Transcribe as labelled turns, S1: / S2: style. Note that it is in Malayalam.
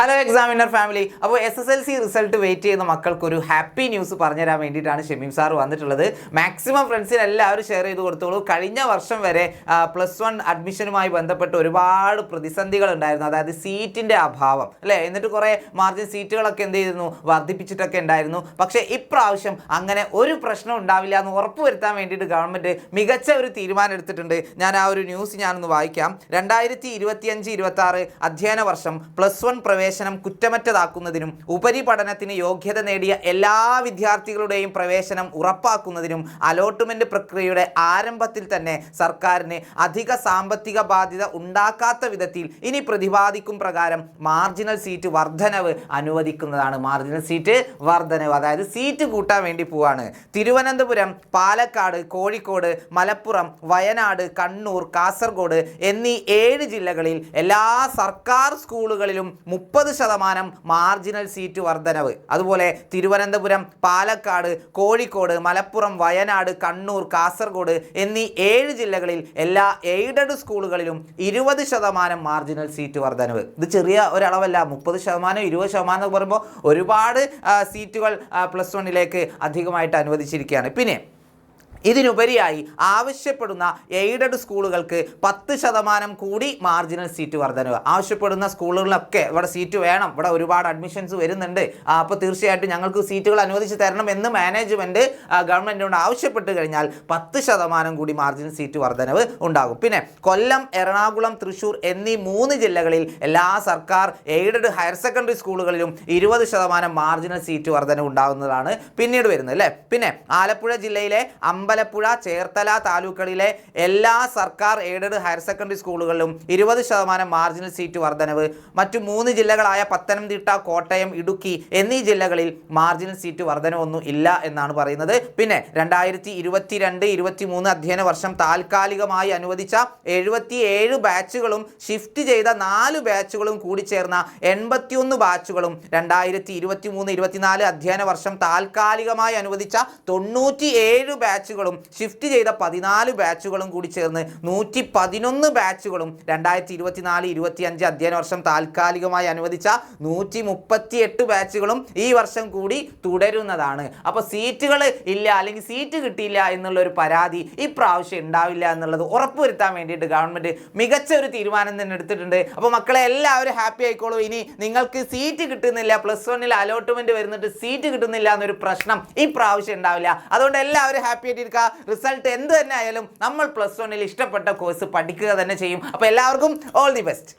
S1: Hello examiner family. അപ്പോൾ SSLC റിസൾട്ട് വെയിറ്റ് ചെയ്യുന്ന മക്കൾക്ക് ഒരു ഹാപ്പി ന്യൂസ് പറഞ്ഞുതരാൻ വേണ്ടിയിട്ടാണ് ഷമീം സാർ വന്നിട്ടുള്ളത്. മാക്സിമം ഫ്രണ്ട്സിന് എല്ലാവരും ഷെയർ ചെയ്ത് കൊടുത്തോളൂ. കഴിഞ്ഞ വർഷം വരെ +1 അഡ്മിഷനുമായി ബന്ധപ്പെട്ട് ഒരുപാട് പ്രതിസന്ധികൾ ഉണ്ടായിരുന്നു. അതായത് സീറ്റിൻ്റെ അഭാവം അല്ലേ. എന്നിട്ട് കുറേ മാർജിൻ സീറ്റുകളൊക്കെ എന്ത് ചെയ്തിരുന്നു, വർദ്ധിപ്പിച്ചിട്ടൊക്കെ ഉണ്ടായിരുന്നു. പക്ഷേ ഇപ്രാവശ്യം അങ്ങനെ ഒരു പ്രശ്നം ഉണ്ടാവില്ല എന്ന് ഉറപ്പുവരുത്താൻ വേണ്ടിയിട്ട് ഗവൺമെൻറ് മികച്ച ഒരു തീരുമാനം എടുത്തിട്ടുണ്ട്. ഞാൻ ആ ഒരു ന്യൂസ് ഞാനൊന്ന് വായിക്കാം. 2025-26 അധ്യയന വർഷം +1 പ്രവേശനം കുറ്റമറ്റതാക്കുന്നതിനും ഉപരിപഠനത്തിന് യോഗ്യത നേടിയ എല്ലാ വിദ്യാർത്ഥികളുടെയും പ്രവേശനം ഉറപ്പാക്കുന്നതിനും അലോട്ട്മെന്റ് പ്രക്രിയയുടെ ആരംഭത്തിൽ തന്നെ സർക്കാരിന് അധിക സാമ്പത്തിക ബാധ്യത ഉണ്ടാക്കാത്ത വിധത്തിൽ ഇനി പ്രതിപാദിക്കും പ്രകാരം മാർജിനൽ സീറ്റ് വർധനവ് അനുവദിക്കുന്നതാണ്. മാർജിനൽ സീറ്റ് വർധനവ്, അതായത് സീറ്റ് കൂട്ടാൻ വേണ്ടി പോവാണ്. തിരുവനന്തപുരം, പാലക്കാട്, കോഴിക്കോട്, മലപ്പുറം, വയനാട്, കണ്ണൂർ, കാസർഗോഡ് എന്നീ 7 ജില്ലകളിൽ എല്ലാ സർക്കാർ സ്കൂളുകളിലും 30% മാർജിനൽ സീറ്റ് വർധനവ്. അതുപോലെ തിരുവനന്തപുരം, പാലക്കാട്, കോഴിക്കോട്, മലപ്പുറം, വയനാട്, കണ്ണൂർ, കാസർഗോഡ് എന്നീ 7 ജില്ലകളിൽ എല്ലാ എയ്ഡഡ് സ്കൂളുകളിലും 20% മാർജിനൽ സീറ്റ് വർധനവ്. ഇത് ചെറിയ ഒരളവല്ല. 30%, 20% എന്ന് പറയുമ്പോൾ ഒരുപാട് സീറ്റുകൾ +1ലേക്ക് അധികമായിട്ട് അനുവദിച്ചിരിക്കുകയാണ്. പിന്നെ ഇതിനുപരിയായി ആവശ്യപ്പെടുന്ന എയ്ഡഡ് സ്കൂളുകൾക്ക് 10% കൂടി മാർജിനൽ സീറ്റ് വർധനവ്. ആവശ്യപ്പെടുന്ന സ്കൂളുകളിലൊക്കെ ഇവിടെ സീറ്റ് വേണം, ഇവിടെ ഒരുപാട് അഡ്മിഷൻസ് വരുന്നുണ്ട്, അപ്പോൾ തീർച്ചയായിട്ടും ഞങ്ങൾക്ക് സീറ്റുകൾ അനുവദിച്ച് തരണം എന്ന് മാനേജ്മെൻറ്റ് ഗവൺമെൻറ്റിനോട് ആവശ്യപ്പെട്ട് കഴിഞ്ഞാൽ 10% കൂടി മാർജിനൽ സീറ്റ് വർധനവ് ഉണ്ടാകും. പിന്നെ കൊല്ലം, എറണാകുളം, തൃശ്ശൂർ എന്നീ 3 ജില്ലകളിൽ എല്ലാ സർക്കാർ എയ്ഡഡ് ഹയർ സെക്കൻഡറി സ്കൂളുകളിലും 20% മാർജിനൽ സീറ്റ് വർധനവ് ഉണ്ടാകുന്നതാണ് പിന്നീട് വരുന്നത് അല്ലേ. പിന്നെ ആലപ്പുഴ ജില്ലയിലെ അമ്പലപ്പുഴ, ചേർത്തല താലൂക്കുകളിലെ എല്ലാ സർക്കാർ എയ്ഡഡ് ഹയർ സെക്കൻഡറി സ്കൂളുകളിലും 20% മാർജിനൽ സീറ്റ് വർധനവ്. മറ്റു 3 ജില്ലകളായ പത്തനംതിട്ട, കോട്ടയം, ഇടുക്കി എന്നീ ജില്ലകളിൽ മാർജിനൽ സീറ്റ് വർധനവൊന്നും ഇല്ല എന്നാണ് പറയുന്നത്. പിന്നെ 2022-23 അധ്യയന വർഷം താൽക്കാലികമായി അനുവദിച്ച 77 ബാച്ചുകളും ഷിഫ്റ്റ് ചെയ്ത 4 ബാച്ചുകളും കൂടി ചേർന്ന 81 ബാച്ചുകളും 2023-24 അധ്യയന വർഷം താൽക്കാലികമായി അനുവദിച്ച 97 ബാച്ചുകളും ഷിഫ്റ്റ് ചെയ്ത 14 ബാച്ചുകളും കൂടി ചേർന്ന് 111 ബാച്ചുകളും 2024-25 അധ്യയന വർഷം താൽക്കാലികമായി അനുവദിച്ച 138 ബാച്ചുകളും ഈ വർഷം കൂടി തുടരുന്നതാണ്. അപ്പോൾ സീറ്റുകൾ ഇല്ല, അല്ലെങ്കിൽ സീറ്റ് കിട്ടിയില്ല എന്നുള്ളൊരു പരാതി ഇപ്രാവശ്യം ഉണ്ടാവില്ല എന്നുള്ളത് ഉറപ്പുവരുത്താൻ വേണ്ടിയിട്ട് ഗവൺമെൻറ് മികച്ച ഒരു തീരുമാനം തന്നെ എടുത്തിട്ടുണ്ട്. അപ്പോൾ മക്കളെ എല്ലാവരും ഹാപ്പി ആയിക്കോളൂ. ഇനി നിങ്ങൾക്ക് സീറ്റ് കിട്ടുന്നില്ല, +1 അലോട്ട്മെന്റ് വരുന്നിട്ട് സീറ്റ് കിട്ടുന്നില്ല എന്നൊരു പ്രശ്നം ഇപ്രാവശ്യം ഉണ്ടാവില്ല. അതുകൊണ്ട് എല്ലാവരും ഹാപ്പി ആയിട്ടിരിക്കുക. റിസൾട്ട് എന്ത് തന്നെ ആയാലും നമ്മൾ +1 ഇഷ്ടപ്പെട്ട കോഴ്സ് പഠിക്കുക തന്നെ ചെയ്യും. അപ്പോൾ എല്ലാവർക്കും ഓൾ ദി ബെസ്റ്റ്.